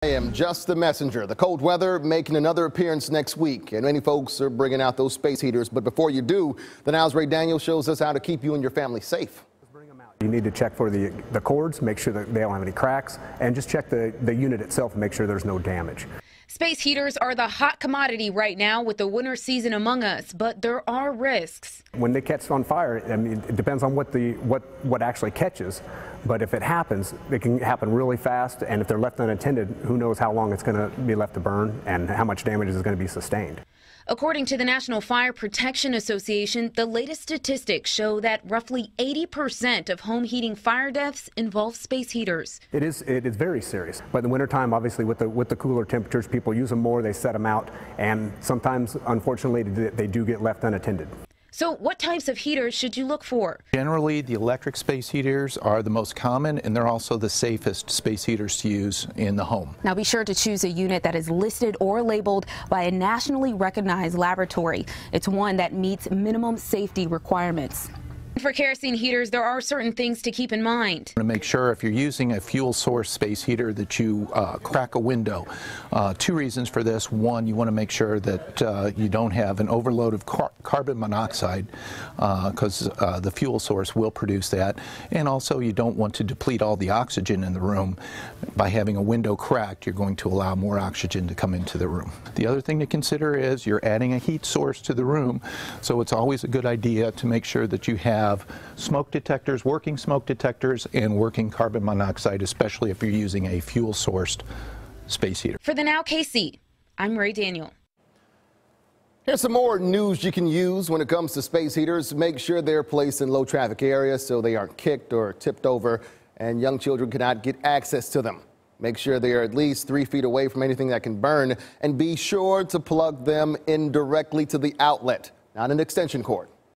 I am just the messenger. The cold weather making another appearance next week, and many folks are bringing out those space heaters. But before you do, the Now's Ray Daniel shows us how to keep you and your family safe. You need to check for the cords, make sure that they don't have any cracks, and just check the unit itself and make sure there's no damage. Space heaters are the hot commodity right now with the winter season among us, but there are risks. When they catch on fire, I mean, it depends on what actually catches, but if it happens, it can happen really fast, and if they're left unattended, who knows how long it's going to be left to burn and how much damage is going to be sustained. According to the National Fire Protection Association, the latest statistics show that roughly 80% of home heating fire deaths involve space heaters. It is very serious. But in the wintertime, obviously, with the cooler temperatures, people use them more, they set them out, and sometimes, unfortunately, they do get left unattended. So what types of heaters should you look for? Generally, the electric space heaters are the most common, and they're also the safest space heaters to use in the home. Now be sure to choose a unit that is listed or labeled by a nationally recognized laboratory. It's one that meets minimum safety requirements. For kerosene heaters, there are certain things to keep in mind. To make sure if you're using a fuel source space heater that you crack a window. Two reasons for this. One, you want to make sure that you don't have an overload of carbon monoxide because the fuel source will produce that. And also you don't want to deplete all the oxygen in the room. By having a window cracked, you're going to allow more oxygen to come into the room. The other thing to consider is you're adding a heat source to the room, so it's always a good idea to make sure that you have smoke detectors, working smoke detectors, and working carbon monoxide, especially if you're using a fuel-sourced space heater. For the Now KC, I'm Ray Daniel. Here's some more news you can use when it comes to space heaters. Make sure they're placed in low traffic areas so they aren't kicked or tipped over, and young children cannot get access to them. Make sure they are at least 3 feet away from anything that can burn, and be sure to plug them in directly to the outlet, not an extension cord.